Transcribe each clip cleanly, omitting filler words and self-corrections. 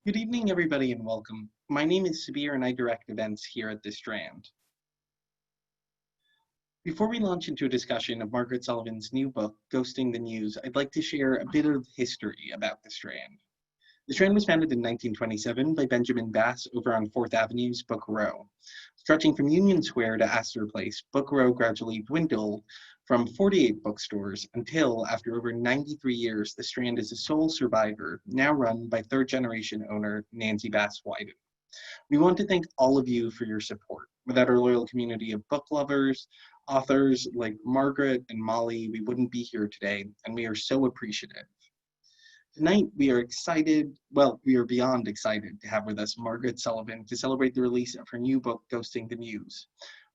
Good evening, everybody, and welcome. My name is Sabir, and I direct events here at the Strand. Before we launch into a discussion of Margaret Sullivan's new book, Ghosting the News, I'd like to share a bit of history about the Strand. The Strand was founded in 1927 by Benjamin Bass over on 4th Avenue's Book Row. Stretching from Union Square to Astor Place, Book Row gradually dwindled from 48 bookstores until, after over 93 years, the Strand is the sole survivor, now run by third-generation owner Nancy Bass Wyden. We want to thank all of you for your support. Without our loyal community of book lovers, authors like Margaret and Molly, we wouldn't be here today, and we are so appreciative. Tonight, we are beyond excited to have with us Margaret Sullivan to celebrate the release of her new book, Ghosting the News.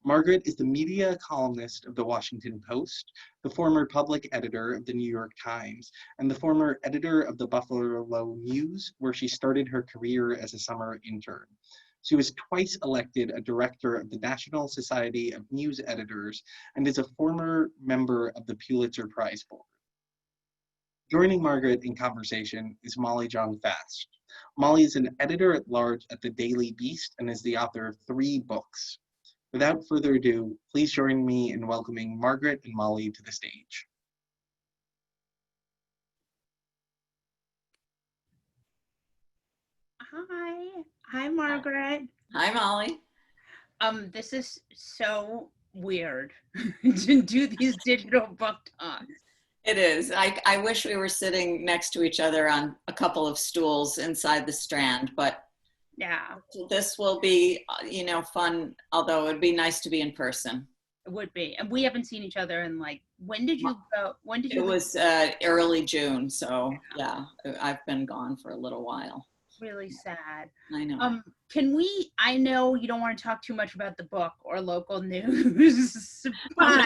Margaret is the media columnist of the Washington Post, the former public editor of the New York Times, and the former editor of the Buffalo News, where she started her career as a summer intern. She was twice elected a director of the National Society of News Editors and is a former member of the Pulitzer Prize board. Joining Margaret in conversation is Molly Jong-Fast. Molly is an editor-at-large at the Daily Beast and is the author of 3 books. Without further ado, please join me in welcoming Margaret and Molly to the stage. Hi, Margaret. Hi, Molly. This is so weird to do these digital book talks. It is. I wish we were sitting next to each other on a couple of stools inside the Strand, but yeah, this will be, fun, although it'd be nice to be in person. It would be. And we haven't seen each other in when did you go? It was early June, so yeah, I've been gone for a little while. Really sad. I know. I know you don't want to talk too much about the book or local news, but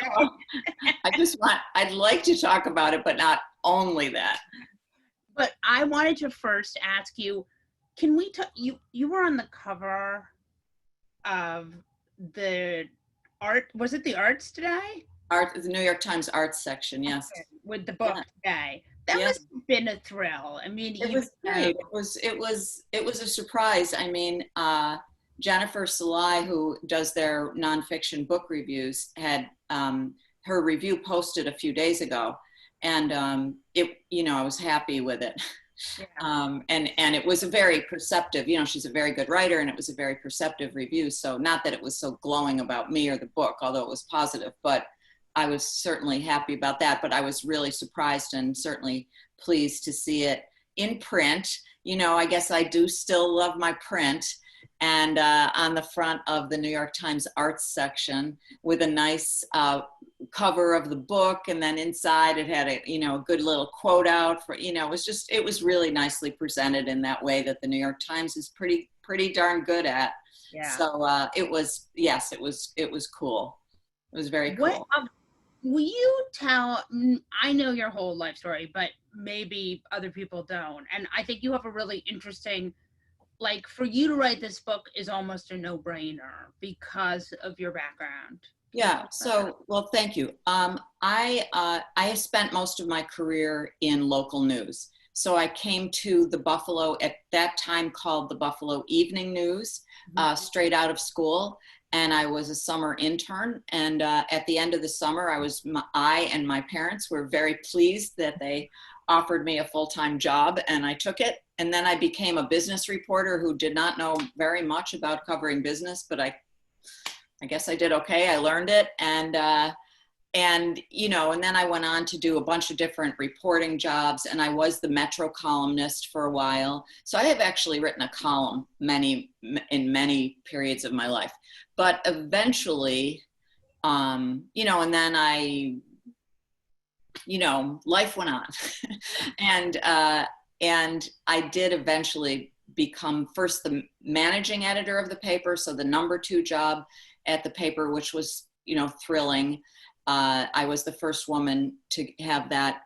I'd like to talk about it, but not only that. But I wanted to first ask you, can we talk, you were on the cover of the was it the Arts today? The New York Times Arts section, yes. Okay, with the book today. That must have been a thrill. I mean, it was great. It was a surprise. I mean, Jennifer Salai, who does their nonfiction book reviews, had her review posted a few days ago, and I was happy with it. Yeah. And it was a very perceptive. She's a very good writer, and it was a very perceptive review. So not that it was so glowing about me or the book, although it was positive, but I was certainly happy about that, but I was really surprised and certainly pleased to see it in print. I guess I do still love my print. And on the front of the New York Times Arts section with a nice cover of the book. And then inside it had a good little quote out for, it was really nicely presented in that way that the New York Times is pretty darn good at. Yeah. So it was cool. It was very cool. Will you tell, I know your whole life story, but maybe other people don't. And I think you have a really interesting, for you to write this book is almost a no-brainer because of your background. Yeah, well, thank you. I spent most of my career in local news. So I came to the Buffalo, at that time called the Buffalo Evening News, straight out of school. And I was a summer intern. And at the end of the summer, I and my parents were very pleased that they offered me a full-time job, and I took it. And then I became a business reporter who did not know very much about covering business, but I guess I did okay. I learned it. And then I went on to do a bunch of different reporting jobs, and I was the Metro columnist for a while. So I have actually written a column in many periods of my life. But eventually, and then life went on. And I did eventually become first the managing editor of the paper, so the number 2 job at the paper, which was, thrilling. I was the first woman to have that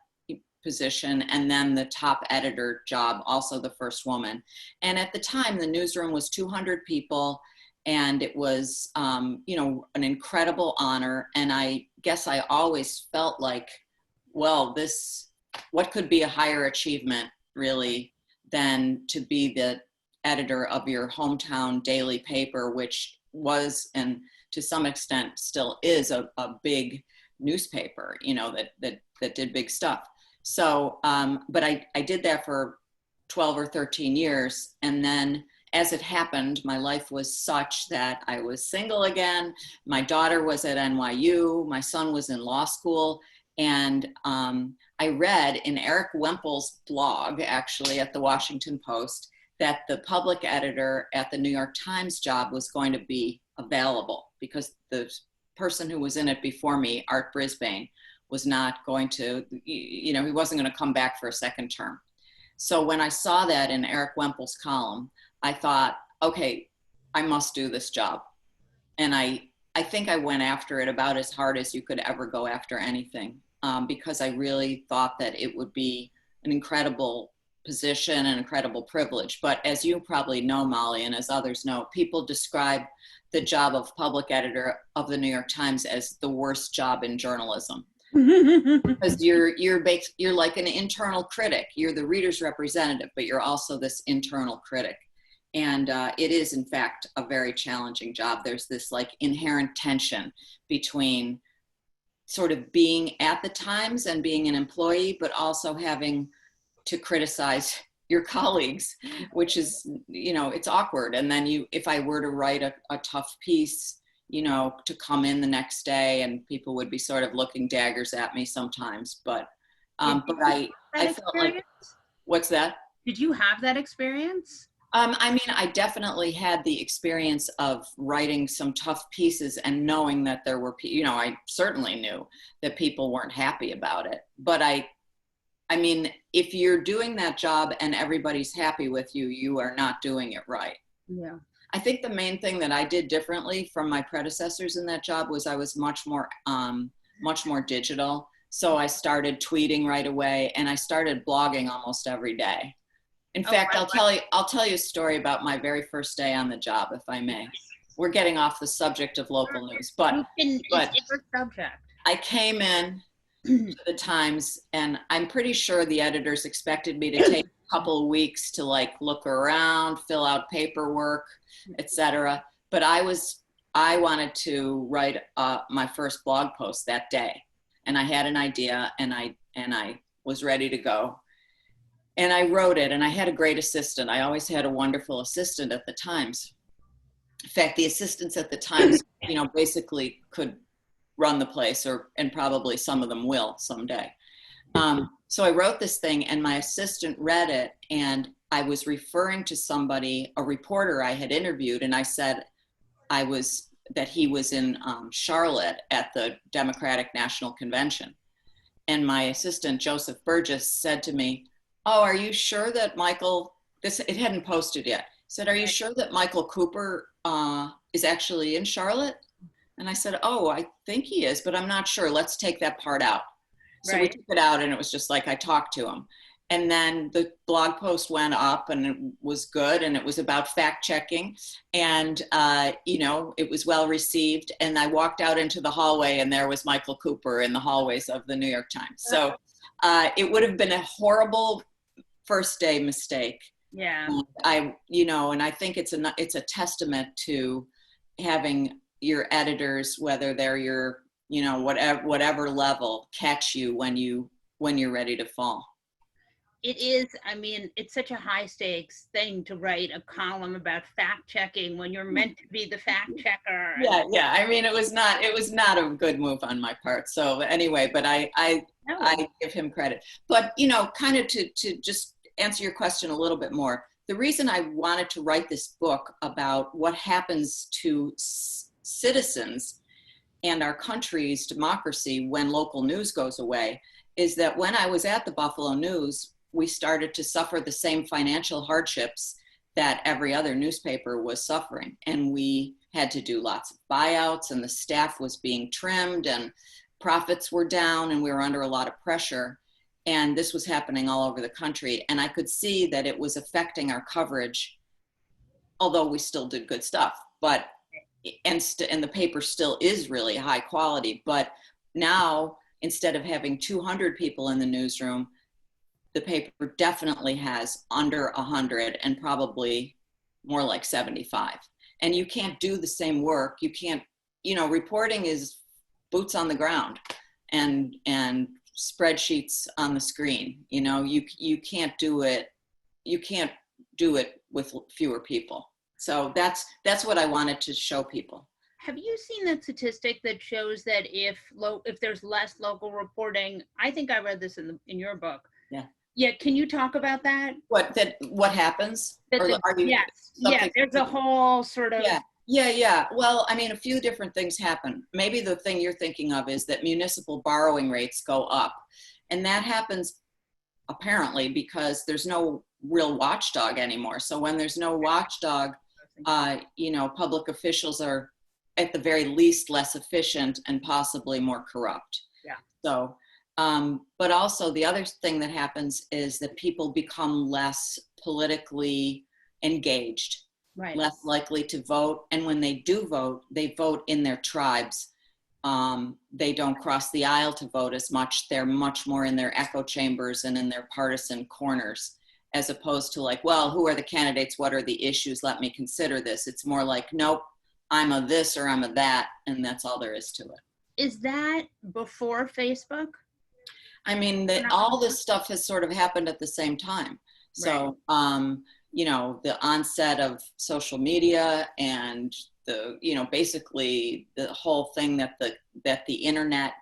position, and then the top editor job, also the first woman. And at the time, the newsroom was 200 people, and it was, an incredible honor. And I guess I always felt like, well, what could be a higher achievement, really, than to be the editor of your hometown daily paper, which was, and to some extent still is, a big newspaper, you know, that did big stuff. So, but I did that for 12 or 13 years. And then as it happened, my life was such that I was single again. My daughter was at NYU. My son was in law school. And I read in Eric Wemple's blog, actually, at the Washington Post, that the public editor at the New York Times job was going to be available because the person who was in it before me, Art Brisbane, was not going to, you know, he wasn't going to come back for a second term. So when I saw that in Eric Wemple's column, I thought, okay, I must do this job. And I think I went after it about as hard as you could ever go after anything, because I really thought that it would be an incredible position, an incredible privilege. But as you probably know, Molly, and as others know, people describe the job of public editor of the New York Times as the worst job in journalism. Because you're like an internal critic. You're the reader's representative, but you're also this internal critic. And it is, in fact, a very challenging job. There's this like inherent tension between sort of being at the Times and being an employee, but also having to criticize your colleagues, which is, you know, it's awkward. And then if I were to write a tough piece, you know, to come in the next day, and people would be sort of looking daggers at me sometimes. But I felt like, what's that? Did you have that experience? I mean, I definitely had the experience of writing some tough pieces and knowing that there were, you know, I certainly knew that people weren't happy about it. But I mean, if you're doing that job and everybody's happy with you, you are not doing it right. Yeah. I think the main thing that I did differently from my predecessors in that job was I was much more digital. So I started tweeting right away, and I started blogging almost every day. In fact, I'll tell you a story about my very first day on the job, if I may. We're getting off the subject of local news, but I came in to the Times, and I'm pretty sure the editors expected me to take a couple of weeks to like look around, fill out paperwork, etc. But I wanted to write my first blog post that day, and I had an idea, and I was ready to go. And I wrote it, and I had a great assistant. I always had a wonderful assistant at the Times. In fact, the assistants at the Times, you know, basically could run the place, and probably some of them will someday. So I wrote this thing, and my assistant read it, and I was referring to somebody, a reporter I had interviewed, and I said that he was in Charlotte at the Democratic National Convention. And my assistant, Joseph Burgess, said to me, "Oh, are you sure that Michael," it hadn't posted yet, said, "Are you sure that Michael Cooper is actually in Charlotte?" And I said, "Oh, I think he is, but I'm not sure. Let's take that part out." So we took it out, and it was just like I talked to him. And then the blog post went up, and it was good, and it was about fact checking, and you know, it was well received. And I walked out into the hallway, and there was Michael Cooper in the hallways of the New York Times. So it would have been a horrible first day mistake. Yeah. And I think it's a testament to having your editors, whether they're your, you know, whatever level, catch you when you're ready to fall. It is, I mean, it's such a high stakes thing to write a column about fact checking when you're meant to be the fact checker. Yeah. I mean, it was not a good move on my part. So anyway, but I give him credit. But, you know, kind of to just answer your question a little bit more, the reason I wanted to write this book about what happens to citizens and our country's democracy when local news goes away is that when I was at the Buffalo News, we started to suffer the same financial hardships that every other newspaper was suffering. And we had to do lots of buyouts, and the staff was being trimmed, and profits were down, and we were under a lot of pressure. And this was happening all over the country. And I could see that it was affecting our coverage, although we still did good stuff. But and the paper still is really high quality. But now, instead of having 200 people in the newsroom, the paper definitely has under 100, and probably more like 75. And you can't do the same work. You can't, reporting is boots on the ground and spreadsheets on the screen. You can't do it. You can't do it with fewer people. So that's what I wanted to show people. Have you seen that statistic that shows that if there's less local reporting? I think I read this in your book. Yeah. Yeah. Can you talk about that? What happens? Yes. Yeah. There's a whole sort of. Yeah. Well, I mean, a few different things happen. Maybe the thing you're thinking of is that municipal borrowing rates go up, and that happens apparently because there's no real watchdog anymore. So when there's no watchdog, public officials are at the very least less efficient and possibly more corrupt. Yeah. So, but also the other thing that happens is that people become less politically engaged, right, less likely to vote. And when they do vote, they vote in their tribes. They don't cross the aisle to vote as much. They're much more in their echo chambers and in their partisan corners, as opposed to like, well, who are the candidates? What are the issues? Let me consider this. It's more like, nope, I'm a this or I'm a that, and that's all there is to it. Is that before Facebook? I mean, all this stuff has sort of happened at the same time. So, right. The onset of social media and basically the whole thing that the internet,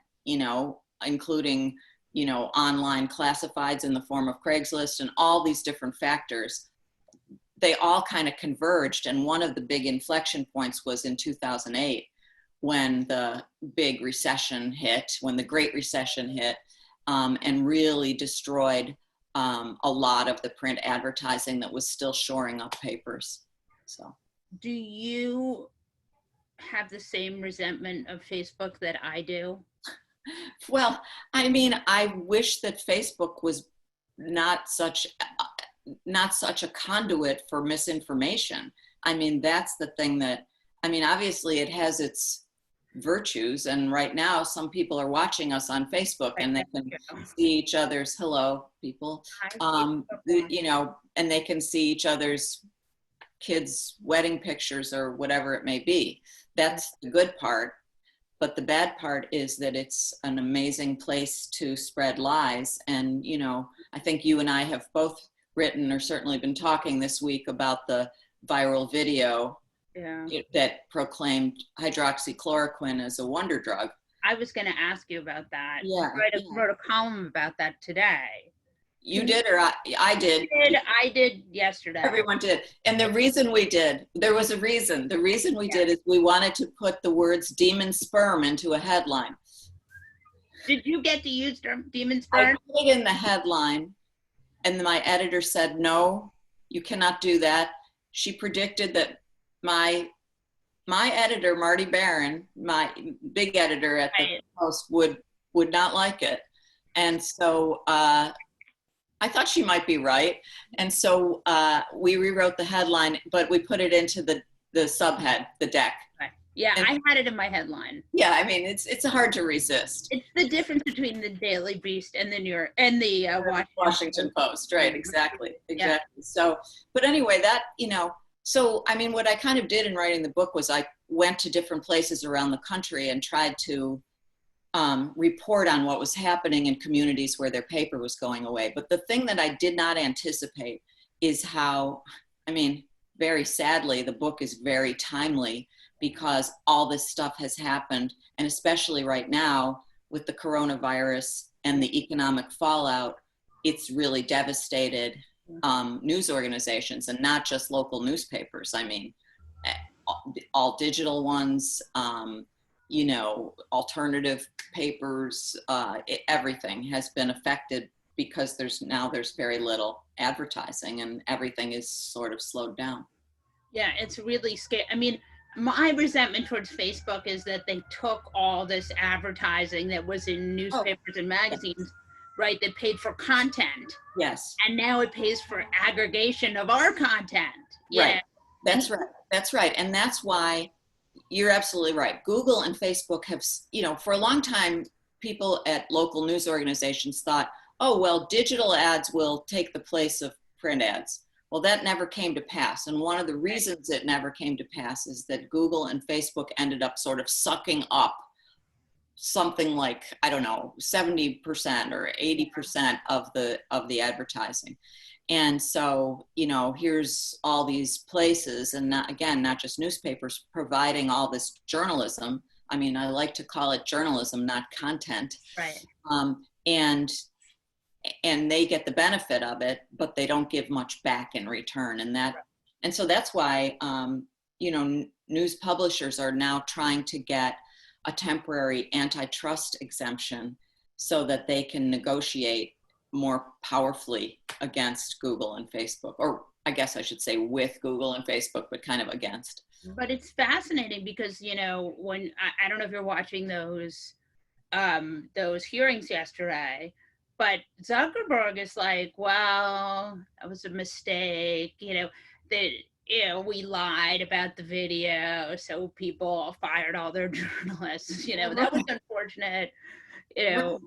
including, online classifieds in the form of Craigslist and all these different factors, they all kind of converged. And one of the big inflection points was in 2008 when the big recession hit, when the Great Recession hit, and really destroyed a lot of the print advertising that was still shoring up papers. So, do you have the same resentment of Facebook that I do? Well, I mean, I wish that Facebook was not such a conduit for misinformation. I mean, that's the thing that, obviously it has its virtues, and right now some people are watching us on Facebook and they can see each other's, hello people, and they can see each other's kids' wedding pictures or whatever it may be. That's the good part. But the bad part is that it's an amazing place to spread lies. And, I think you and I have both written or certainly been talking this week about the viral video that proclaimed hydroxychloroquine as a wonder drug. I was going to ask you about that. Yeah. I wrote a column about that today. You did, or I did? I did yesterday. Everyone did. And the reason we did, there was a reason. The reason we did is we wanted to put the words demon sperm into a headline. Did you get to use demon sperm? I put it in the headline, and my editor said, no, you cannot do that. She predicted that my editor, Marty Barron, my big editor at the Post, would not like it. And so I thought she might be right. And so we rewrote the headline, but we put it into the subhead, the deck. Right. Yeah, and I had it in my headline. Yeah, I mean, it's hard to resist. It's the difference between the Daily Beast and the Washington Post, right? Exactly. Yeah. So, but anyway, that, so, I mean, what I kind of did in writing the book was I went to different places around the country and tried to report on what was happening in communities where their paper was going away. But the thing that I did not anticipate is how, very sadly, the book is very timely because all this stuff has happened. And especially right now with the coronavirus and the economic fallout, it's really devastated news organizations, and not just local newspapers. All digital ones, alternative papers, everything has been affected because there's very little advertising and everything is sort of slowed down. Yeah, it's really scary. My resentment towards Facebook is that they took all this advertising that was in newspapers and magazines, right, that paid for content. Yes. And now it pays for aggregation of our content. Right. That's right. And that's why you're absolutely right. Google and Facebook have, for a long time, people at local news organizations thought, oh, well, digital ads will take the place of print ads. Well, that never came to pass. And one of the reasons it never came to pass is that Google and Facebook ended up sort of sucking up something like, I don't know, 70% or 80% of the advertising. And so, you know, here's all these places, and not, again, not just newspapers, providing all this journalism. I mean, I like to call it journalism, not content. Right. And they get the benefit of it, but they don't give much back in return. And so that's why, you know, news publishers are now trying to get a temporary antitrust exemption so that they can negotiate more powerfully against Google and Facebook, or I guess I should say with Google and Facebook, but kind of against. But it's fascinating because, you know, when I don't know if you're watching those hearings yesterday, but Zuckerberg is like, well, that was a mistake, you know, that, you know, we lied about the video, so people fired all their journalists, you know, that was unfortunate, you know.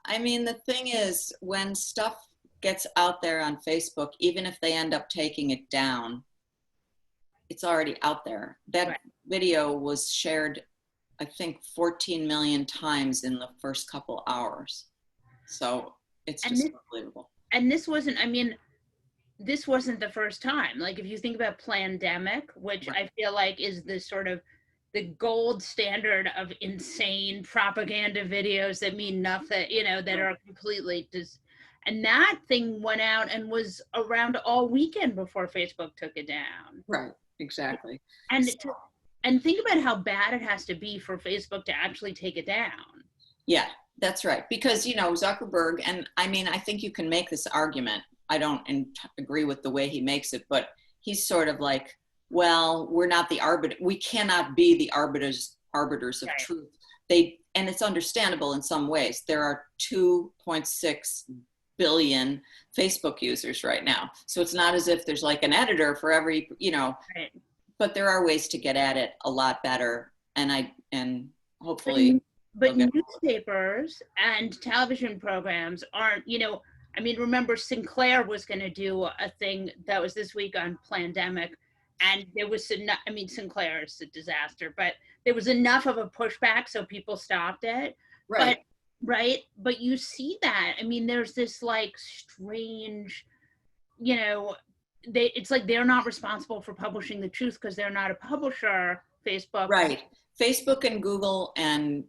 I mean, the thing is, when stuff gets out there on Facebook, even if they end up taking it down, it's already out there. That video was shared, I think, 14 million times in the first couple hours. So it's just unbelievable. And this wasn't, I mean, this wasn't the first time. Like, if you think about Plandemic, which I feel like is the sort of the gold standard of insane propaganda videos that mean nothing, you know, that are completely just, and that thing went out and was around all weekend before Facebook took it down. Right, exactly. And and think about how bad it has to be for Facebook to actually take it down. Yeah, that's right. Because, you know, Zuckerberg, and I mean, I think you can make this argument. I don't agree with the way he makes it, but he's sort of like, well, we're not the arbiter. We cannot be the arbiters of truth. And it's understandable in some ways. There are 2.6 billion Facebook users right now. So it's not as if there's like an editor for every, you know, but there are ways to get at it a lot better. And hopefully. But newspapers and television programs aren't, you know, I mean, remember Sinclair was going to do a thing that was this week on Plandemic, and there was enough, I mean, Sinclair is a disaster, but there was enough of a pushback so people stopped it. Right. But you see that, I mean, there's this like strange, you know, it's like they're not responsible for publishing the truth because they're not a publisher, Facebook. Right. Facebook and Google and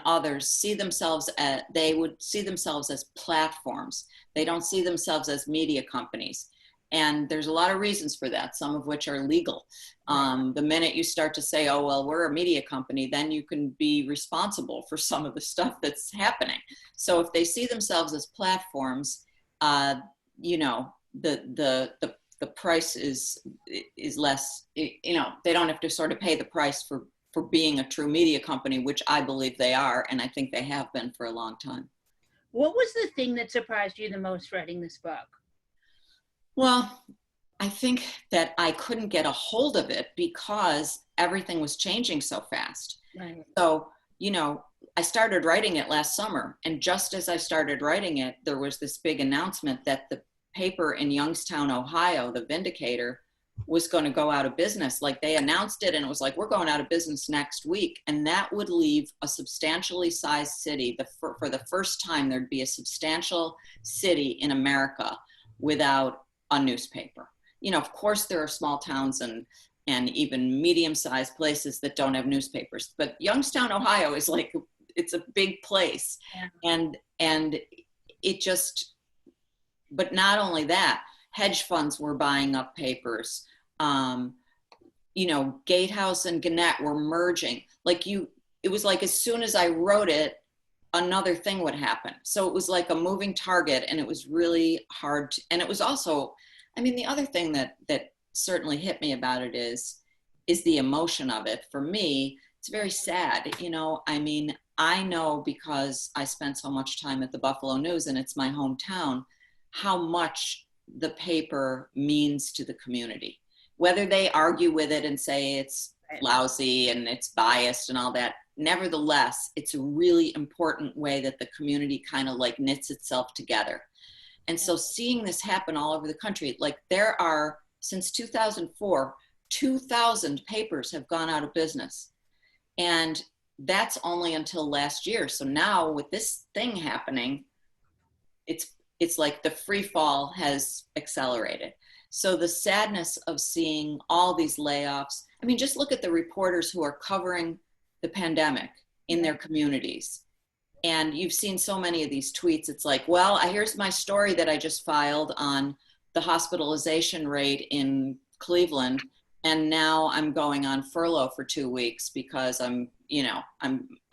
others see themselves as, they would see themselves as platforms. They don't see themselves as media companies. And there's a lot of reasons for that, some of which are legal. The minute you start to say, oh, well, we're a media company, then you can be responsible for some of the stuff that's happening. So if they see themselves as platforms, you know, the price is less, you know, they don't have to sort of pay the price for being a true media company, which I believe they are, and I think they have been for a long time. What was the thing that surprised you the most writing this book? Well, I think that I couldn't get a hold of it because everything was changing so fast. Right. So, you know, I started writing it last summer, and just as I started writing it, there was this big announcement that the paper in Youngstown, Ohio, the Vindicator, was going to go out of business. Like, they announced it and it was like, we're going out of business next week. And that would leave a substantially sized city. For the first time, there'd be a substantial city in America without a newspaper. You know, of course there are small towns and even medium-sized places that don't have newspapers, but Youngstown, Ohio is like, it's a big place. Yeah. And it just, but not only that, hedge funds were buying up papers. You know, Gatehouse and Gannett were merging. It was like as soon as I wrote it, another thing would happen. So it was like a moving target, and it was really hard. And it was also, I mean, the other thing that certainly hit me about it is the emotion of it. For me, it's very sad. You know, I mean, I know because I spent so much time at the Buffalo News and it's my hometown, how much the paper means to the community. Whether they argue with it and say it's lousy and it's biased and all that, nevertheless, it's a really important way that the community kind of like knits itself together. And so seeing this happen all over the country, like there are since 2004, 2,000 papers have gone out of business. And that's only until last year. So now with this thing happening, it's like the free fall has accelerated. So the sadness of seeing all these layoffs, I mean, just look at the reporters who are covering the pandemic in their communities. And you've seen so many of these tweets. It's like, well, here's my story that I just filed on the hospitalization rate in Cleveland. And now I'm going on furlough for 2 weeks because I'm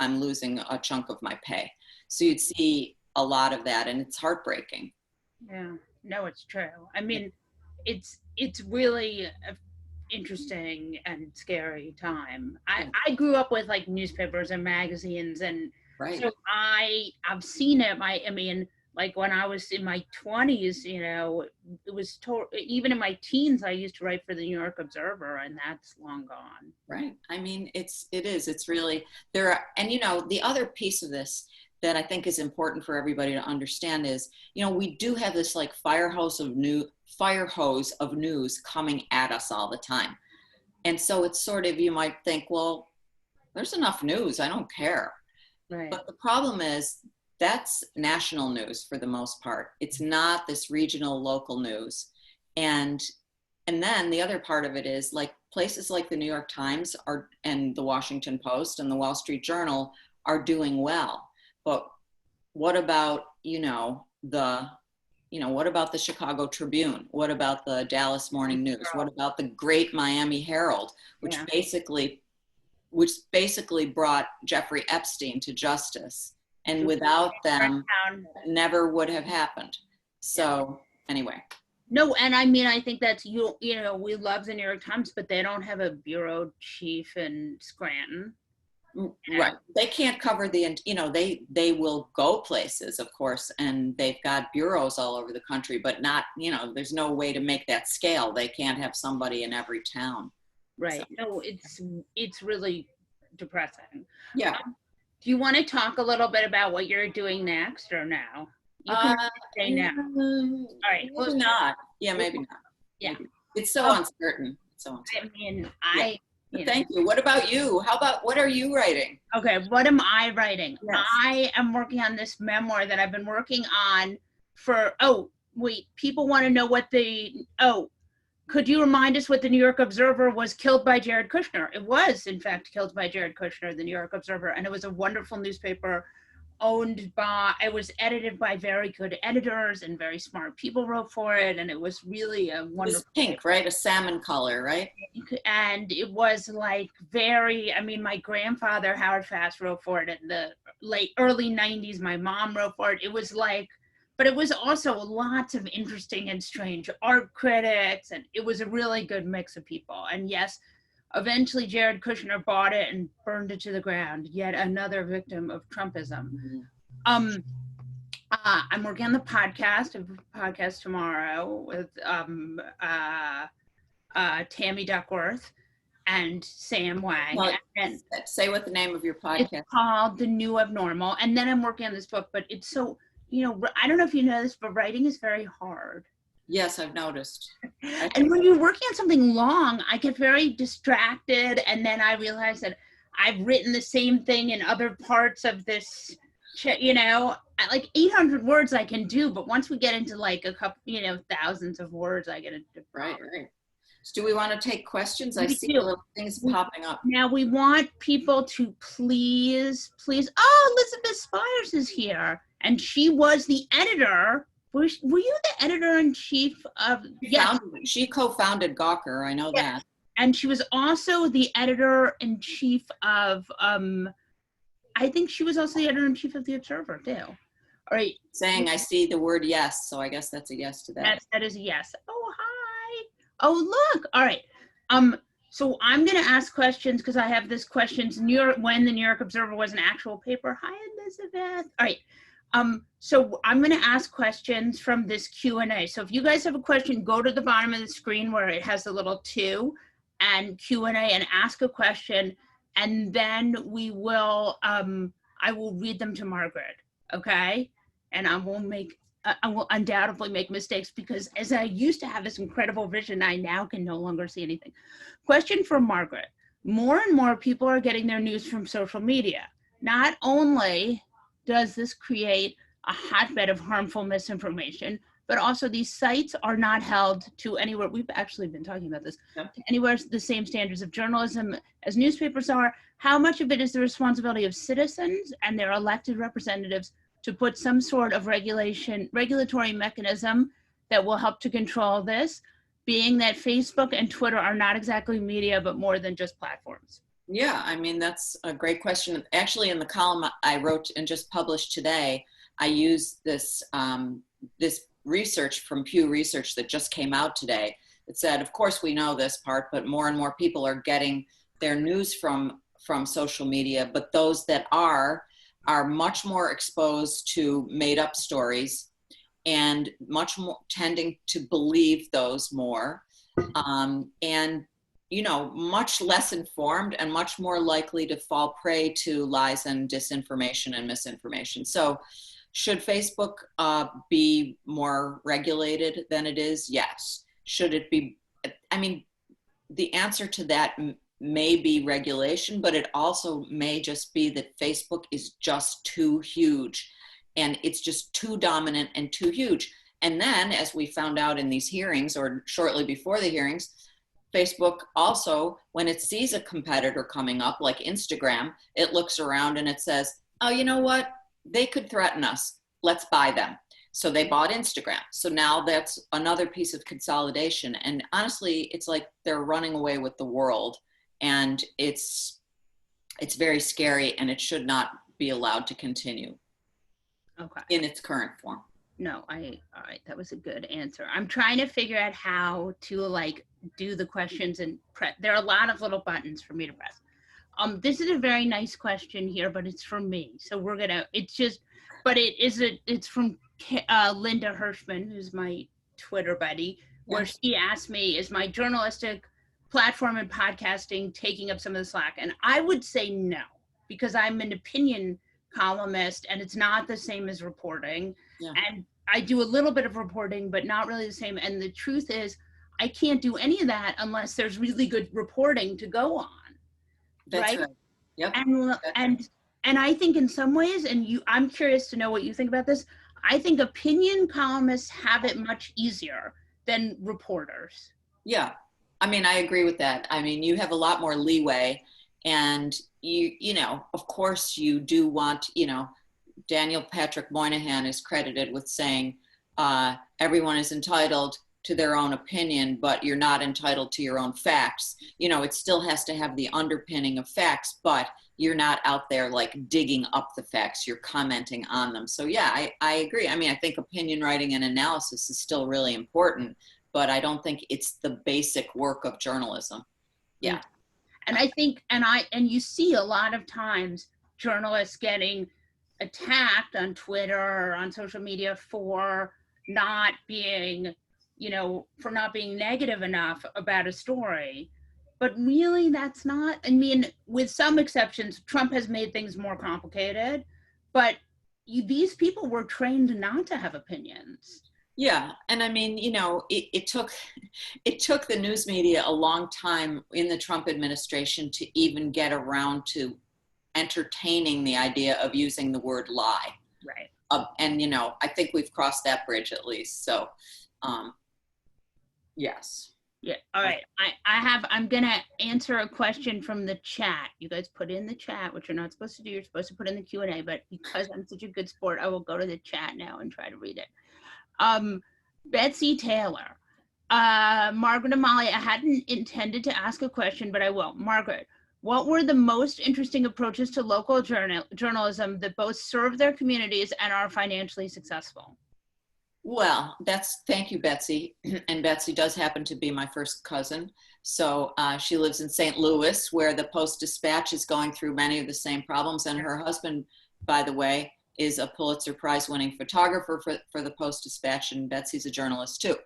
losing a chunk of my pay. So you'd see a lot of that, and it's heartbreaking. Yeah, no, it's true. I mean, it's really an interesting and scary time. I grew up with like newspapers and magazines, and Right. so I've seen it. I mean, like when I was in my 20s, it was even in my teens, I used to write for the New York Observer, and that's long gone. Right. I mean, it's really there. And the other piece of this that I think is important for everybody to understand is, we do have this like fire hose of news coming at us all the time. And so it's sort of, you might think, well, there's enough news, I don't care. Right. But the problem is that's national news for the most part. It's not this regional, local news. And then the other part of it is like places like the New York Times and the Washington Post and the Wall Street Journal are doing well. But what about, what about the Chicago Tribune? What about the Dallas Morning News? What about the great Miami Herald, which basically brought Jeffrey Epstein to justice? And without them, it never would have happened. So anyway. No, and I mean, I think that's, we love the New York Times, but they don't have a bureau chief in Scranton. Right. They can't cover they will go places, of course, and they've got bureaus all over the country, but not, there's no way to make that scale. They can't have somebody in every town. Right. So. No, it's really depressing. Yeah. Do you want to talk a little bit about what you're doing next or now? You can say now. All right. Maybe not. Yeah, maybe not. Yeah. Maybe. It's so uncertain. I mean, Thank you. What about you? What are you writing? Okay, what am I writing? Yes. I am working on this memoir that I've been working on people want to know could you remind us what the New York Observer was killed by Jared Kushner? It was, in fact, killed by Jared Kushner, the New York Observer, and it was a wonderful newspaper it was edited by very good editors, and very smart people wrote for it, and it was really a wonderful. It was pink, right? A salmon color, right? And it was like my grandfather, Howard Fast, wrote for it in the early 90s. My mom wrote for it. It was like, but it was also lots of interesting and strange art critics, and it was a really good mix of people. And yes, eventually Jared Kushner bought it and burned it to the ground. Yet another victim of Trumpism. Mm-hmm. I'm working on the podcast. I have a podcast tomorrow with Tammy Duckworth and Sam Wang. Well, and say what the name of your podcast. It's called The New Abnormal. And then I'm working on this book, but it's so, I don't know if you know this, but writing is very hard. Yes, I've noticed. And when you're working on something long, I get very distracted, and then I realize that I've written the same thing in other parts of this, like 800 words I can do, but once we get into like a couple, thousands of words, I get a right. So do we want to take questions? I see little things popping up. Now we want people to please. Oh, Elizabeth Spires is here, and she was the editor. Were you the editor-in-chief of? Yes. She co-founded Gawker. I know that. And she was also the editor-in-chief of. I think she was also the editor-in-chief of the Observer too. All right. Saying I see the word yes, so I guess that's a yes to that. That is a yes. Oh hi. Oh look. All right. So I'm going to ask questions because I have this questions. When the New York Observer was an actual paper. Hi Elizabeth. All right. So I'm going to ask questions from this Q&A. So if you guys have a question, go to the bottom of the screen where it has the little 2 and Q&A and ask a question. And then we will, I will read them to Margaret. Okay. And I will make I will undoubtedly make mistakes because as I used to have this incredible vision, I now can no longer see anything. Question for Margaret. More and more people are getting their news from social media. Not only does this create a hotbed of harmful misinformation, but also these sites are not held to anywhere, we've actually been talking about this, Yeah. to anywhere the same standards of journalism as newspapers are. How much of it is the responsibility of citizens and their elected representatives to put some sort of regulatory mechanism that will help to control this, being that Facebook and Twitter are not exactly media, but more than just platforms? Yeah, I mean, that's a great question. Actually, in the column I wrote and just published today, I used this research from Pew Research that just came out today. It said, of course, we know this part, but more and more people are getting their news from social media, but those that are much more exposed to made up stories and much more tending to believe those more, and much less informed and much more likely to fall prey to lies and disinformation and misinformation. So should Facebook be more regulated than it is? Yes. Should it be? I mean, the answer to that may be regulation, but it also may just be that Facebook is just too huge and it's just too dominant and too huge. And then, as we found out in these hearings or shortly before the hearings, Facebook also, when it sees a competitor coming up like Instagram, it looks around and it says, oh, you know what? They could threaten us. Let's buy them. So they bought Instagram. So now that's another piece of consolidation. And honestly, it's like they're running away with the world. And it's very scary, and it should not be allowed to continue in its current form. No, all right, that was a good answer. I'm trying to figure out how to do the questions and press. There are a lot of little buttons for me to press. This is a very nice question here, but it's for me. So it's from Linda Hirschman, who's my Twitter buddy, where she asked me, is my journalistic platform and podcasting taking up some of the slack? And I would say no, because I'm an opinion columnist and it's not the same as reporting. Yeah. And I do a little bit of reporting, but not really the same. And the truth is, I can't do any of that unless there's really good reporting to go on. That's right. Yep. And I think in some ways, I'm curious to know what you think about this, I think opinion columnists have it much easier than reporters. Yeah. I mean, I agree with that. I mean, you have a lot more leeway, and you know, of course you do want, Daniel Patrick Moynihan is credited with saying, everyone is entitled to their own opinion, but you're not entitled to your own facts. It still has to have the underpinning of facts, but you're not out there digging up the facts, you're commenting on them. So yeah, I agree. I mean, I think opinion writing and analysis is still really important, but I don't think it's the basic work of journalism. Yeah. And I think, and you see a lot of times journalists getting attacked on Twitter or on social media for not being negative enough about a story. But really, that's not, with some exceptions, Trump has made things more complicated, but these people were trained not to have opinions. Yeah, and it took the news media a long time in the Trump administration to even get around to entertaining the idea of using the word lie. Right. And I think we've crossed that bridge at least. So, yes. Yeah. All right. I'm going to answer a question from the chat. You guys put in the chat, which you're not supposed to do. You're supposed to put in the Q&A, but because I'm such a good sport, I will go to the chat now and try to read it. Betsy Taylor, Margaret and Molly, I hadn't intended to ask a question, but I will. Margaret, what were the most interesting approaches to local journalism that both serve their communities and are financially successful? Well, thank you, Betsy. And Betsy does happen to be my first cousin. So she lives in St. Louis, where the Post-Dispatch is going through many of the same problems. And her husband, by the way, is a Pulitzer Prize winning photographer for the Post-Dispatch, and Betsy's a journalist too.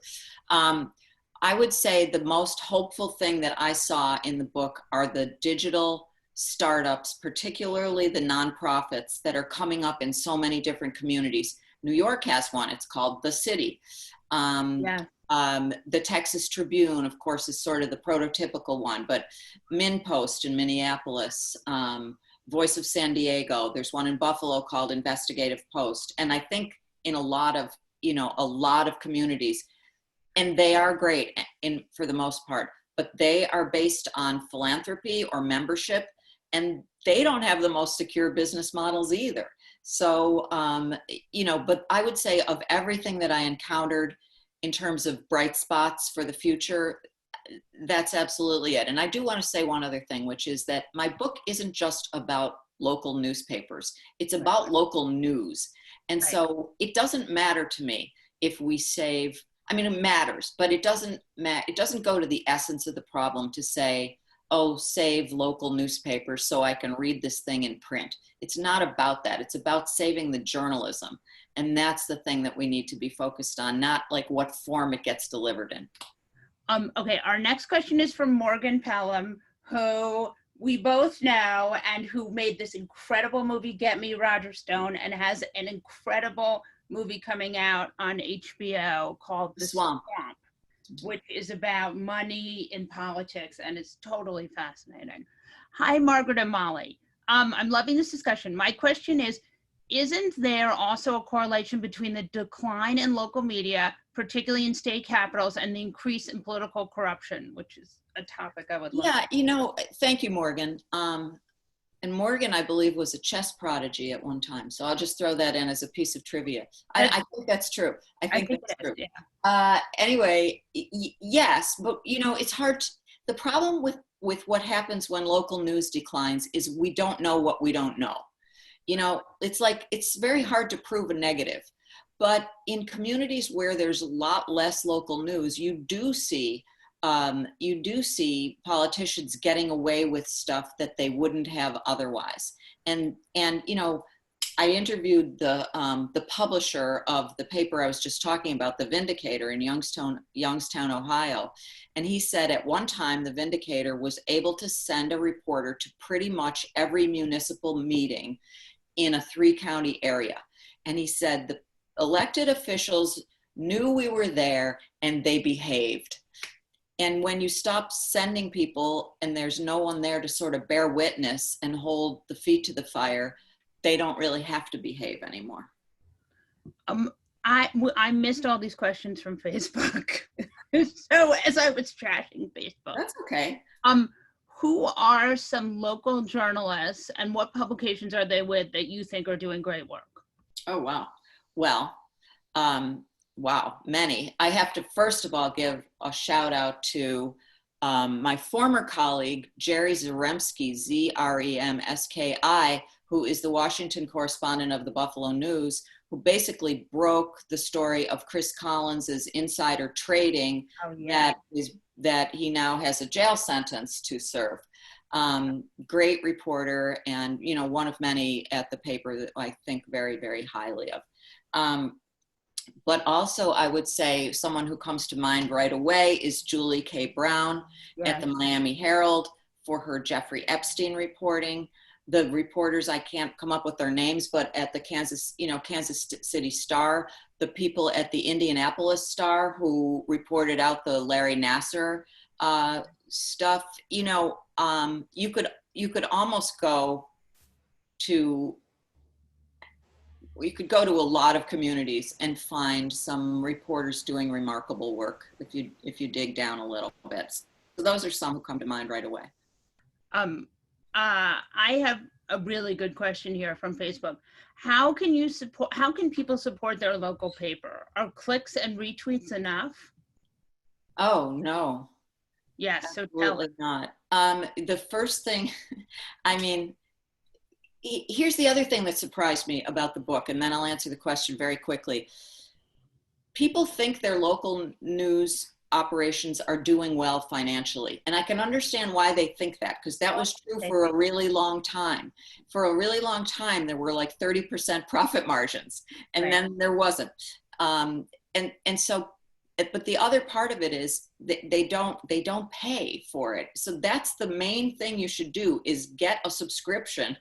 I would say the most hopeful thing that I saw in the book are the digital startups, particularly the nonprofits that are coming up in so many different communities. New York has one. It's called The City. Yeah. The Texas Tribune, of course, is sort of the prototypical one, but MinPost in Minneapolis, Voice of San Diego, there's one in Buffalo called Investigative Post. And I think in a lot of communities, and they are great for the most part, but they are based on philanthropy or membership, and they don't have the most secure business models either. So, but I would say of everything that I encountered in terms of bright spots for the future, that's absolutely it. And I do want to say one other thing, which is that my book isn't just about local newspapers. It's about local news. And so it doesn't matter to me if we save, I mean, it matters, but it doesn't go to the essence of the problem to say, oh, save local newspapers so I can read this thing in print. It's not about that. It's about saving the journalism. And that's the thing that we need to be focused on, not like what form it gets delivered in. Okay, our next question is from Morgan Pelham, who we both know and who made this incredible movie, Get Me, Roger Stone, and has an incredible movie coming out on HBO called The Swamp, which is about money in politics, and it's totally fascinating. Hi, Margaret and Molly. I'm loving this discussion. My question is, isn't there also a correlation between the decline in local media, particularly in state capitals, and the increase in political corruption, which is a topic I would love to. Thank you, Morgan. And Morgan, I believe, was a chess prodigy at one time. So I'll just throw that in as a piece of trivia. I think that's true. I think that's true. Yeah. Anyway, yes, but it's hard. The problem with what happens when local news declines is we don't know what we don't know. It's very hard to prove a negative. But in communities where there's a lot less local news, you do see politicians getting away with stuff that they wouldn't have otherwise. And I interviewed the publisher of the paper I was just talking about, The Vindicator, in Youngstown, Ohio. And he said at one time, The Vindicator was able to send a reporter to pretty much every municipal meeting in a 3-county area. And he said the elected officials knew we were there and they behaved. And when you stop sending people and there's no one there to sort of bear witness and hold the feet to the fire, they don't really have to behave anymore. I missed all these questions from Facebook. So as I was trashing Facebook. That's okay. Who are some local journalists and what publications are they with that you think are doing great work? Oh, wow. Well, many. I have to first of all give a shout out to my former colleague, Jerry Zaremski, Zremski, who is the Washington correspondent of the Buffalo News, who basically broke the story of Chris Collins's insider trading that he now has a jail sentence to serve. Great reporter, and one of many at the paper that I think very, very highly of. But also I would say someone who comes to mind right away is Julie K. Brown at the Miami Herald for her Jeffrey Epstein reporting. The reporters, I can't come up with their names, but at the Kansas City Star, the people at the Indianapolis Star who reported out the Larry Nassar stuff, you could almost go to a lot of communities and find some reporters doing remarkable work if you dig down a little bit. So those are some who come to mind right away. I have a really good question here from Facebook. How can people support their local paper? Are clicks and retweets enough? Oh, no. Yes, absolutely not. The first thing, here's the other thing that surprised me about the book, and then I'll answer the question very quickly. People think their local news operations are doing well financially. And I can understand why they think that, because that was true for a really long time. For a really long time, there were like 30% profit margins, and then there wasn't. But the other part of it is they don't pay for it. So that's the main thing you should do, is get a subscription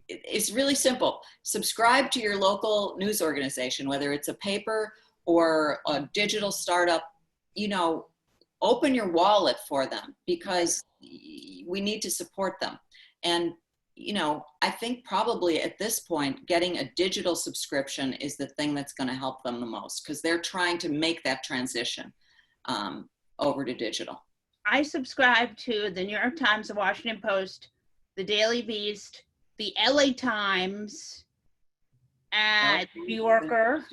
it's really simple. Subscribe to your local news organization, whether it's a paper or a digital startup, open your wallet for them, because we need to support them. And, I think probably at this point, getting a digital subscription is the thing that's going to help them the most, because they're trying to make that transition over to digital. I subscribe to the New York Times, the Washington Post, the Daily Beast, the LA Times, and the New Yorker,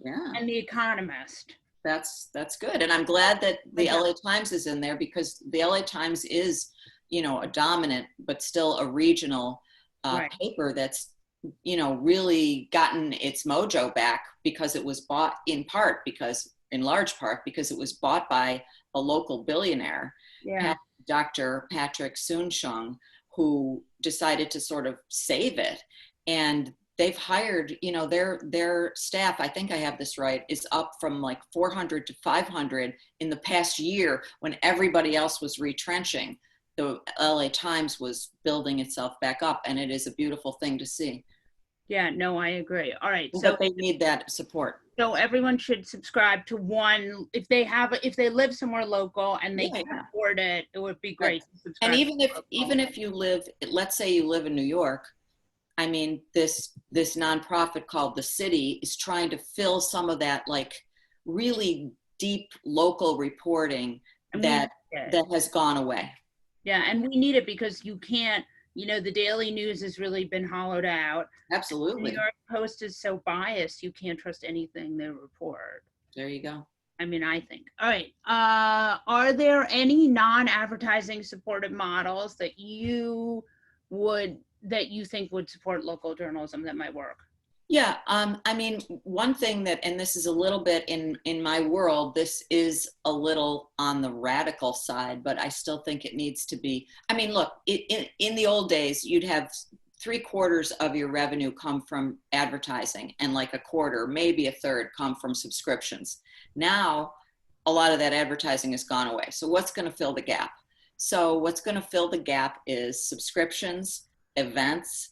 yeah, and the Economist. That's good. And I'm glad that the LA Times is in there, because the LA Times is, a dominant, but still a regional paper that's, really gotten its mojo back, because it was bought in large part because it was bought by a local billionaire, Dr. Patrick Soon-Shiong, who decided to sort of save it. And they've hired, their staff, I think I have this right, is up from like 400 to 500 in the past year, when everybody else was retrenching. The LA Times was building itself back up, and it is a beautiful thing to see. Yeah, no, I agree. All right. So they need that support. So everyone should subscribe to one. If they live somewhere local and they can afford it, it would be great to subscribe. And even if you live, let's say you live in New York, I mean, this nonprofit called The City is trying to fill some of that, like, really deep local reporting that has gone away. Yeah, and we need it, because you can't, the Daily News has really been hollowed out. Absolutely. The New York Post is so biased, you can't trust anything they report. There you go. I mean, I think. All right. Are there any non-advertising supported models that you think would support local journalism that might work? Yeah, I mean, one thing that, and this is a little bit in my world, this is a little on the radical side, but I still think it needs to be. I mean, look, in the old days, you'd have 3/4 of your revenue come from advertising, and like a quarter, maybe a third, come from subscriptions. Now, a lot of that advertising has gone away. So what's going to fill the gap? So what's going to fill the gap is subscriptions, events,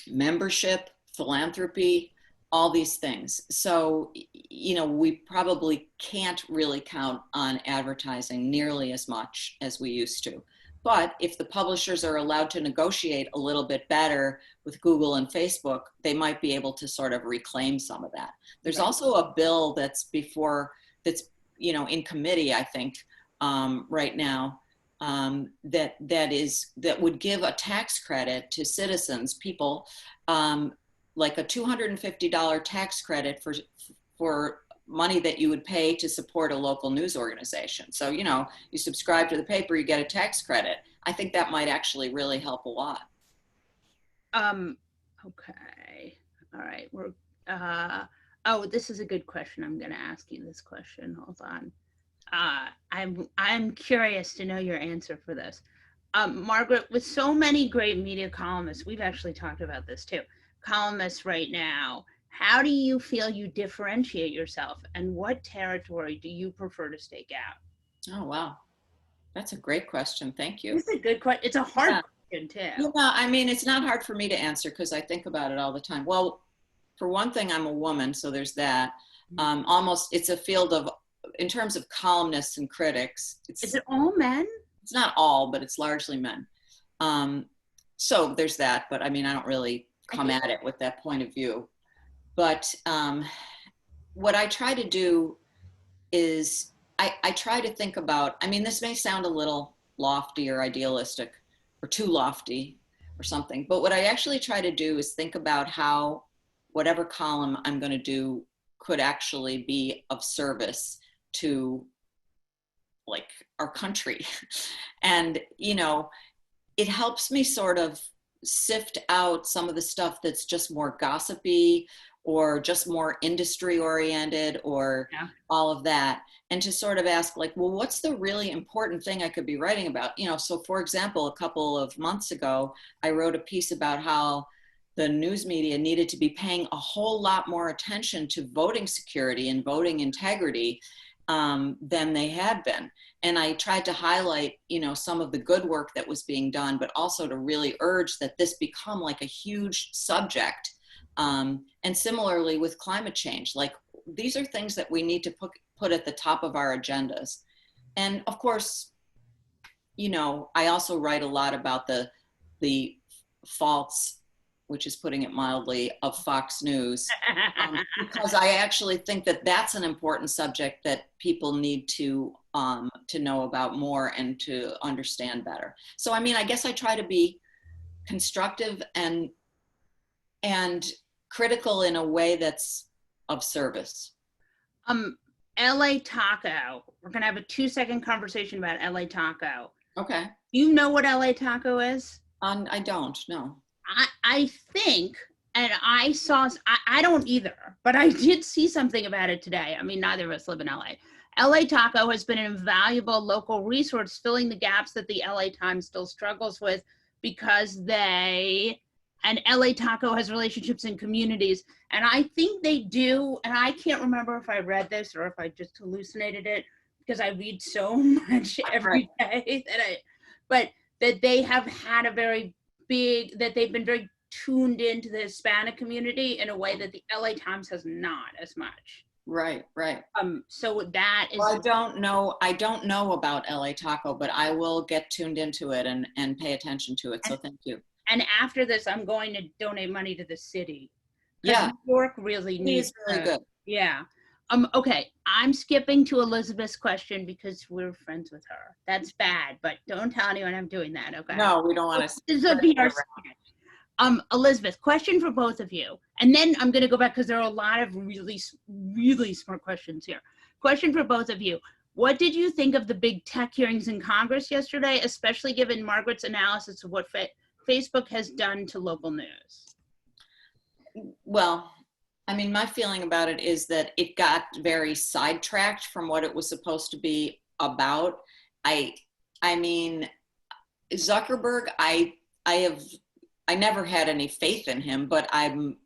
membership, philanthropy, all these things. So, we probably can't really count on advertising nearly as much as we used to. But if the publishers are allowed to negotiate a little bit better with Google and Facebook, they might be able to sort of reclaim some of that. There's also a bill that's in committee, I think, right now, that would give a tax credit to citizens, people, like a $250 tax credit for money that you would pay to support a local news organization. So, you subscribe to the paper, you get a tax credit. I think that might actually really help a lot. Okay. All right. This is a good question. I'm going to ask you this question. Hold on. I'm curious to know your answer for this. Margaret, with so many great media columnists, we've actually talked about this too, columnists right now, how do you feel you differentiate yourself, and what territory do you prefer to stake out? Oh, wow. That's a great question. Thank you. It's a good question. It's a hard question too. Yeah, I mean, it's not hard for me to answer, because I think about it all the time. Well, for one thing, I'm a woman, so there's that. It's a field of, in terms of columnists and critics. Is it all men? It's not all, but it's largely men. So there's that, but I mean, I don't really come at it with that point of view. But what I try to do is I try to think about, I mean, this may sound a little lofty or idealistic or too lofty or something, but what I actually try to do is think about how whatever column I'm going to do could actually be of service to, like, our country. And, it helps me sort of sift out some of the stuff that's just more gossipy or just more industry oriented or all of that. And to sort of ask, like, well, what's the really important thing I could be writing about? So for example, a couple of months ago, I wrote a piece about how the news media needed to be paying a whole lot more attention to voting security and voting integrity than they had been. I tried to highlight, some of the good work that was being done, but also to really urge that this become like a huge subject. And similarly with climate change, like these are things that we need to put at the top of our agendas. And of course, I also write a lot about the faults, which is putting it mildly, of Fox News, because I actually think that that's an important subject that people need to know about more and to understand better. So, I mean, I guess I try to be constructive and critical in a way that's of service. LA Taco. We're gonna have a 2-second conversation about LA Taco. Okay. You know what LA Taco is? I don't know. I think, and I saw, I don't either, but I did see something about it today. I mean, neither of us live in LA. LA Taco has been an invaluable local resource filling the gaps that the LA Times still struggles with because and LA Taco has relationships in communities. And I think they do, and I can't remember if I read this or if I just hallucinated it because I read so much every day but that they have had that they've been very tuned into the Hispanic community in a way that the LA Times has not as much. Right. So that is. Well, I don't know about LA Taco, but I will get tuned into it and pay attention to it. So thank you. And after this, I'm going to donate money to the city. Yeah. New York really needs. It's really good. Yeah. Okay, I'm skipping to Elizabeth's question because we're friends with her. That's bad, but don't tell anyone I'm doing that, okay? No, we don't want to. This is a PR sketch. Elizabeth, question for both of you. And then I'm gonna go back because there are a lot of really, really smart questions here. Question for both of you. What did you think of the big tech hearings in Congress yesterday, especially given Margaret's analysis of what Facebook has done to local news? Well, I mean, my feeling about it is that it got very sidetracked from what it was supposed to be about. I mean, Zuckerberg, I never had any faith in him, but I'm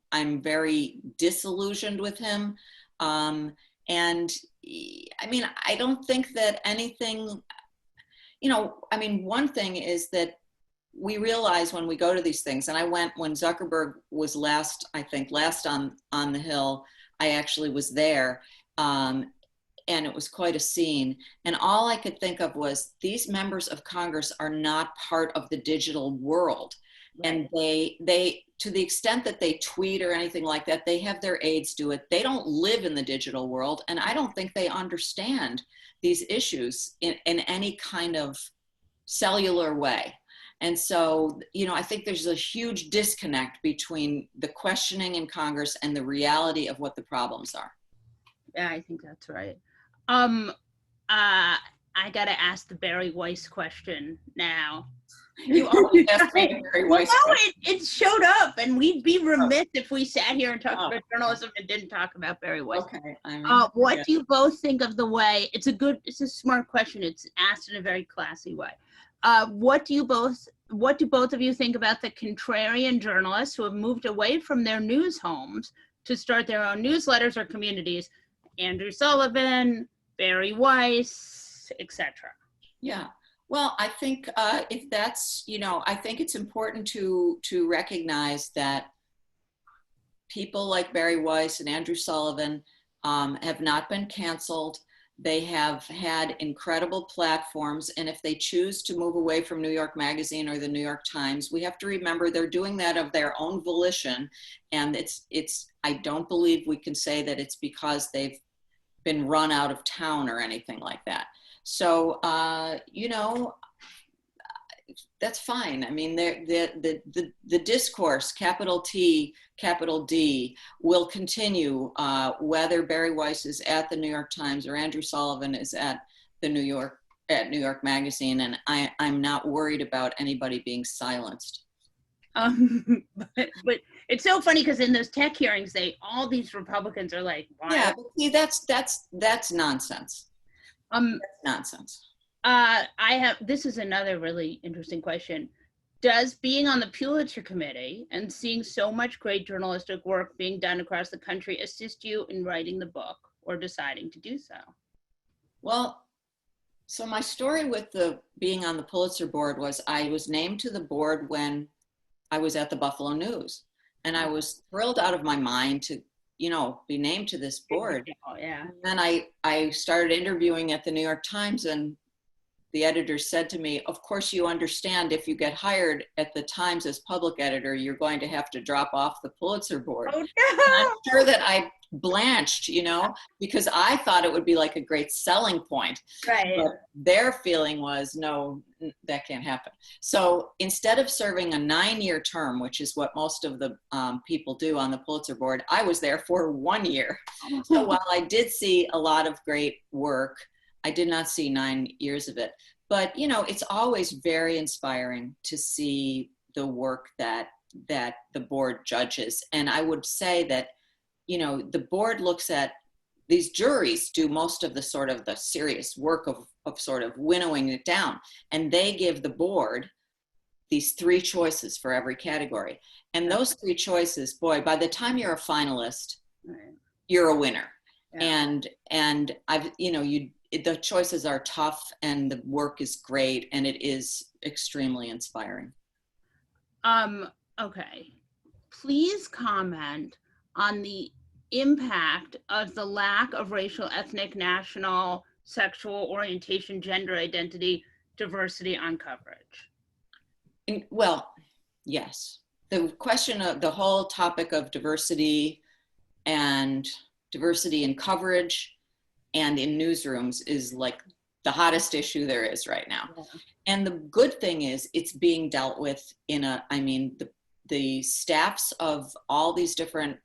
very disillusioned with him. And I mean, I don't think that anything, I mean, one thing is that we realize when we go to these things, and I went when Zuckerberg was last on the Hill, I actually was there, and it was quite a scene. And all I could think of was these members of Congress are not part of the digital world. Right. And they, to the extent that they tweet or anything like that, they have their aides do it. They don't live in the digital world, and I don't think they understand these issues in any kind of cellular way. And so, I think there's a huge disconnect between the questioning in Congress and the reality of what the problems are. Yeah, I think that's right. I got to ask the Barry Weiss question now. You always asked me the Barry Weiss question. It showed up, and we'd be remiss if we sat here and talked about journalism and didn't talk about Barry Weiss. Okay. What do you both think of the way, it's a smart question. It's asked in a very classy way. What do both of you think about the contrarian journalists who have moved away from their news homes to start their own newsletters or communities? Andrew Sullivan, Barry Weiss, etc. Yeah. Well, I think if that's, I think it's important to recognize that people like Barry Weiss and Andrew Sullivan have not been canceled. They have had incredible platforms, and if they choose to move away from New York Magazine or the New York Times, we have to remember they're doing that of their own volition, and I don't believe we can say that it's because they've been run out of town or anything like that. So, that's fine. I mean, the discourse, capital T, capital D, will continue whether Barry Weiss is at the New York Times or Andrew Sullivan is at New York Magazine, and I'm not worried about anybody being silenced. But it's so funny because in those tech hearings, all these Republicans are like, why? Yeah, but see, that's nonsense. That's nonsense. This is another really interesting question. Does being on the Pulitzer Committee and seeing so much great journalistic work being done across the country assist you in writing the book or deciding to do so? Well, So my story with the being on the Pulitzer board was I was named to the board when I was at the Buffalo News, and I was thrilled out of my mind to, be named to this board. Yeah. And then I started interviewing at the New York Times, and the editor said to me, of course you understand if you get hired at the Times as public editor, you're going to have to drop off the Pulitzer board. Oh, And no. I'm sure that I blanched, because I thought it would be like a great selling point. Right. But their feeling was, no, that can't happen. So instead of serving a 9-year term, which is what most of the people do on the Pulitzer board, I was there for 1 year. So while I did see a lot of great work, I did not see 9 years of it. But, it's always very inspiring to see the work that the board judges. And I would say that, the board looks at, these juries do most of the sort of the serious work of sort of winnowing it down. And they give the board these 3 choices for every category. And those 3 choices, boy, by the time you're a finalist, you're a winner. Yeah. And I've, the choices are tough and the work is great and it is extremely inspiring. Okay. Please comment on the impact of the lack of racial, ethnic, national, sexual orientation, gender identity, diversity on coverage. Well, yes. The question of the whole topic of diversity in coverage and in newsrooms is like the hottest issue there is right now. Yeah. And the good thing is it's being dealt with the staffs of all these different,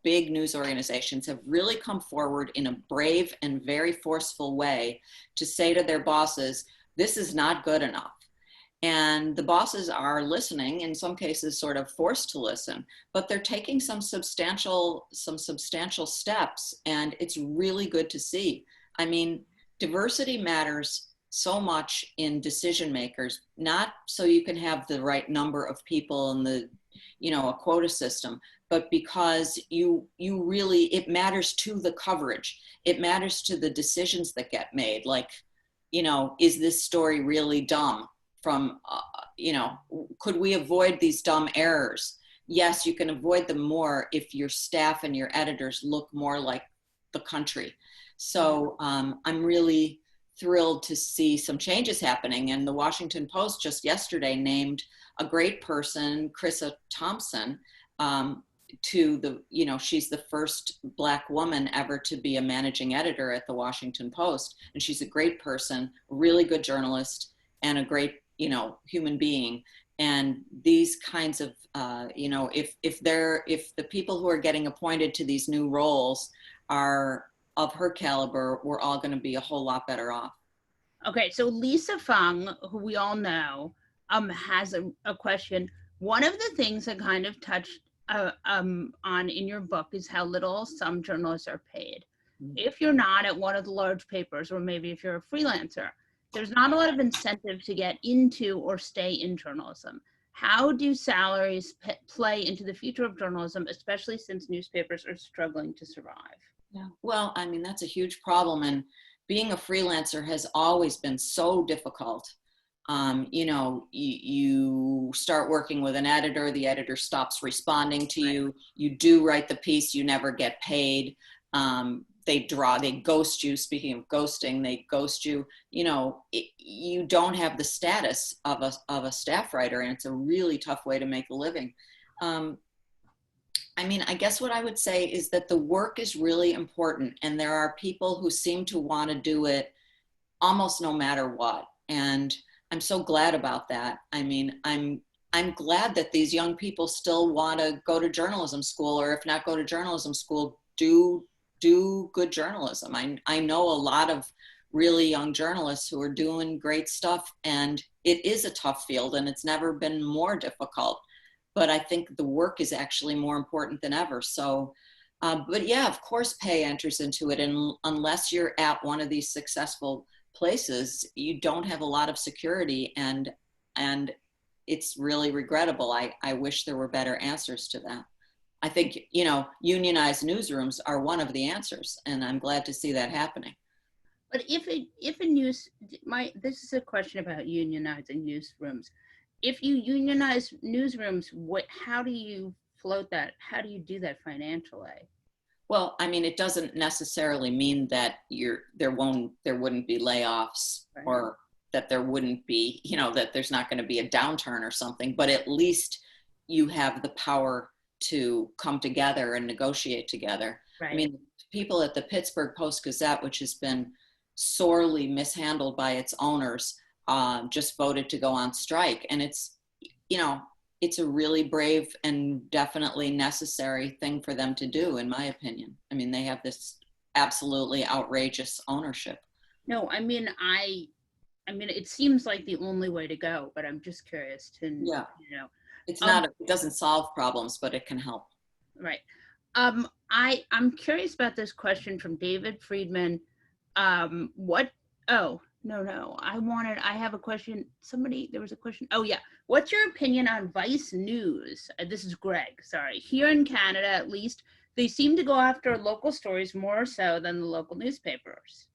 big news organizations have really come forward in a brave and very forceful way to say to their bosses, this is not good enough. And the bosses are listening, in some cases sort of forced to listen, but they're taking some substantial steps, and it's really good to see. Diversity matters so much in decision makers, not so you can have the right number of people in the, a quota system, but because it matters to the coverage. It matters to the decisions that get made. Like, is this story really dumb? Could we avoid these dumb errors? Yes, you can avoid them more if your staff and your editors look more like the country. So I'm really thrilled to see some changes happening. And the Washington Post just yesterday named a great person, Chrissa Thompson, to the, she's the first Black woman ever to be a managing editor at the Washington Post. And she's a great person, really good journalist, and a great, human being. And these kinds of, if the people who are getting appointed to these new roles are of her caliber, we're all going to be a whole lot better off. Okay, so Lisa Fung, who we all know, has a question. One of the things that kind of touched on in your book is how little some journalists are paid. Mm-hmm. If you're not at one of the large papers, or maybe if you're a freelancer, there's not a lot of incentive to get into or stay in journalism. How do salaries play into the future of journalism, especially since newspapers are struggling to survive? Yeah, well, that's a huge problem. And being a freelancer has always been so difficult. You start working with an editor, the editor stops responding to you. You do write the piece, you never get paid. They ghost you. Speaking of ghosting, they ghost you. You don't have the status of a staff writer, and it's a really tough way to make a living. I guess what I would say is that the work is really important, and there are people who seem to want to do it almost no matter what. And I'm so glad about that. I'm glad that these young people still want to go to journalism school, or if not go to journalism school, do good journalism. I know a lot of really young journalists who are doing great stuff, and it is a tough field, and it's never been more difficult. But I think the work is actually more important than ever. So, but yeah, of course, pay enters into it. And unless you're at one of these successful places, you don't have a lot of security. And it's really regrettable. I wish there were better answers to that. I think, unionized newsrooms are one of the answers. And I'm glad to see that happening. But if a news this is a question about unionizing newsrooms. If you unionize newsrooms, how do you float that? How do you do that financially? Well, I mean, it doesn't necessarily mean that there wouldn't be layoffs, Right. or that there wouldn't be, that there's not going to be a downturn or something, but at least you have the power to come together and negotiate together. Right. I mean, people at the Pittsburgh Post-Gazette, which has been sorely mishandled by its owners, just voted to go on strike. And it's a really brave and definitely necessary thing for them to do, in my opinion. I mean, they have this absolutely outrageous ownership. No, I mean, it seems like the only way to go, but I'm just curious to, It's not, it doesn't solve problems, but it can help. Right. I'm curious about this question from David Friedman. I have a question. There was a question. Oh yeah. What's your opinion on Vice News? This is Greg, sorry. Here in Canada, at least, they seem to go after local stories more so than the local newspapers.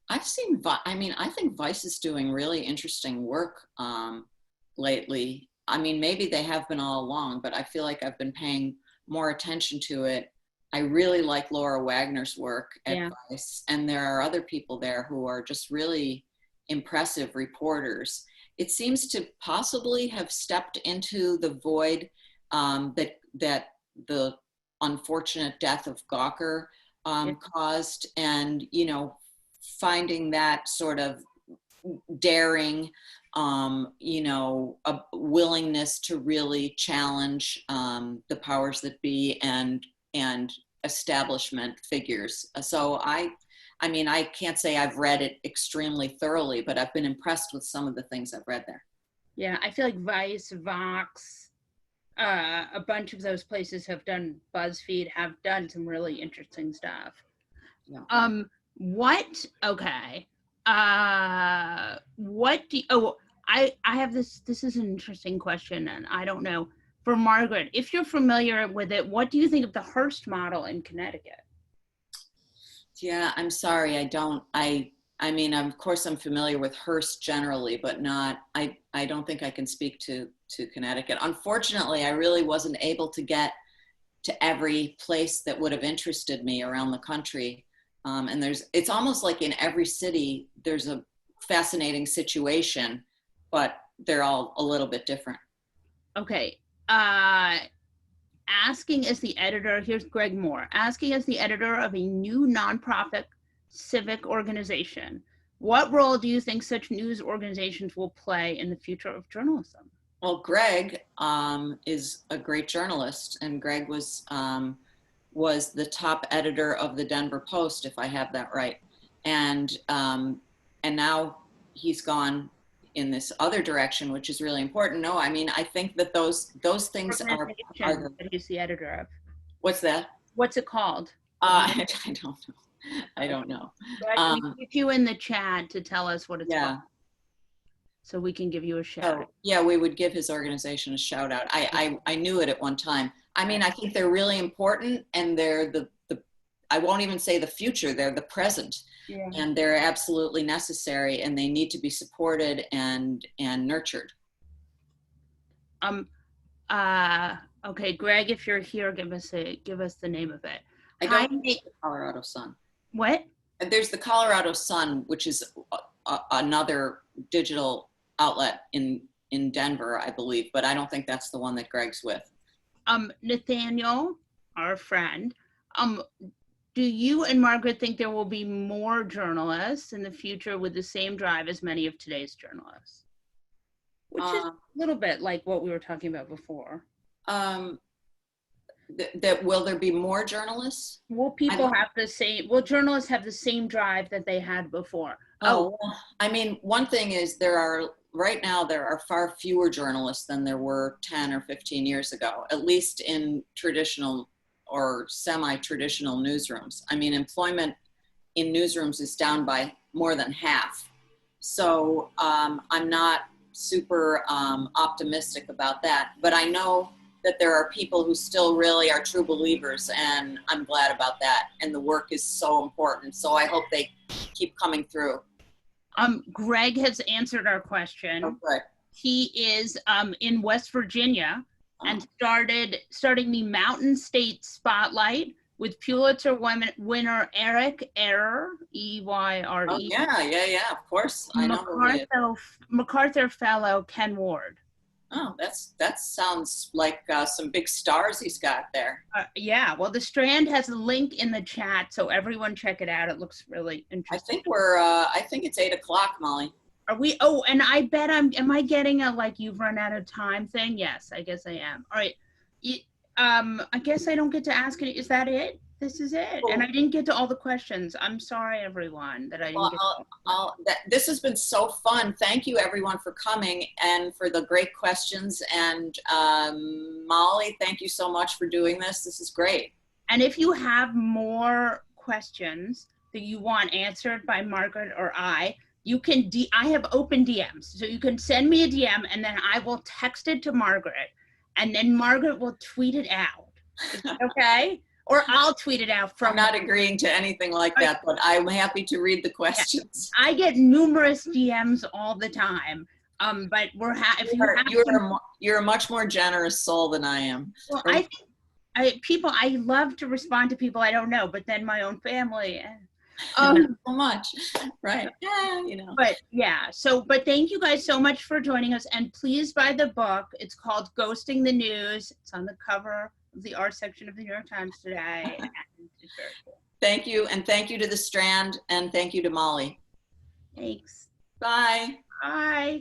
I think Vice is doing really interesting work lately. I mean, maybe they have been all along, but I feel like I've been paying more attention to it. I really like Laura Wagner's work at Vice, and there are other people there who are just really impressive reporters. It seems to possibly have stepped into the void that the unfortunate death of Gawker caused, and finding that sort of daring, a willingness to really challenge the powers that be and establishment figures. So I can't say I've read it extremely thoroughly, but I've been impressed with some of the things I've read there. Yeah, I feel like Vice, Vox, a bunch of those places have done, BuzzFeed have done some really interesting stuff. Yeah. I have this is an interesting question, and I don't know. For Margaret, if you're familiar with it, what do you think of the Hearst model in Connecticut? Yeah, I'm sorry, I don't. I mean, of course I'm familiar with Hearst generally, but I don't think I can speak to Connecticut. Unfortunately, I really wasn't able to get to every place that would have interested me around the country. And it's almost like in every city, there's a fascinating situation, but they're all a little bit different. Okay. Asking as the editor, here's Greg Moore, asking as the editor of a new nonprofit civic organization, what role do you think such news organizations will play in the future of journalism? Well, Greg is a great journalist, and Greg was the top editor of the Denver Post, if I have that right. And now he's gone in this other direction, which is really important. No, I mean, I think that those things are that he's the editor of. What's that? What's it called? I don't know. I don't know. We put you in the chat to tell us what it's called, so we can give you a shout. Yeah, we would give his organization a shout out. I knew it at one time. I mean, I think they're really important, and they're the I won't even say the future, they're the present. Yeah. And they're absolutely necessary, and they need to be supported and nurtured. Okay, Greg, if you're here, give us the name of it. I don't know the Colorado Sun. What? There's the Colorado Sun, which is another digital outlet in Denver, I believe, but I don't think that's the one that Greg's with. Nathaniel, our friend, do you and Margaret think there will be more journalists in the future with the same drive as many of today's journalists? Which is a little bit like what we were talking about before. That will there be more journalists? Will journalists have the same drive that they had before? I mean, one thing is right now there are far fewer journalists than there were 10 or 15 years ago, at least in traditional or semi-traditional newsrooms. I mean, employment in newsrooms is down by more than half. So I'm not super optimistic about that, but I know that there are people who still really are true believers, and I'm glad about that. And the work is so important. So I hope they keep coming through. Greg has answered our question. Okay. He is in West Virginia and starting the Mountain State Spotlight with Pulitzer winner Eric Ehrer, E-Y-R-E. Oh, yeah, of course. I know who he is. MacArthur Fellow Ken Ward. Oh, that sounds like some big stars he's got there. Yeah, well, the Strand has a link in the chat, so everyone check it out. It looks really interesting. I think it's 8 o'clock, Molly. Are we? Oh, and I bet am I getting a like you've run out of time thing? Yes, I guess I am. All right. I guess I don't get to ask it. Is that it? This is it. And I didn't get to all the questions. I'm sorry, everyone, that I didn't get to. This has been so fun. Thank you, everyone, for coming and for the great questions. And Molly, thank you so much for doing this. This is great. And if you have more questions that you want answered by Margaret or I, you can, I have open DMs. So you can send me a DM and then I will text it to Margaret and then Margaret will tweet it out. Is that okay? Or I'll tweet it out from. I'm not agreeing to anything like that, but I'm happy to read the questions. I get numerous DMs all the time. But if you're a much more generous soul than I am. Well, I love to respond to people I don't know, but then my own family. So much, right? Yeah, you know. But yeah, but thank you guys so much for joining us, and please buy the book. It's called Ghosting the News. It's on the cover of the art section of the New York Times today. And it's very cool. Thank you, and thank you to the Strand, and thank you to Molly. Thanks. Bye. Bye.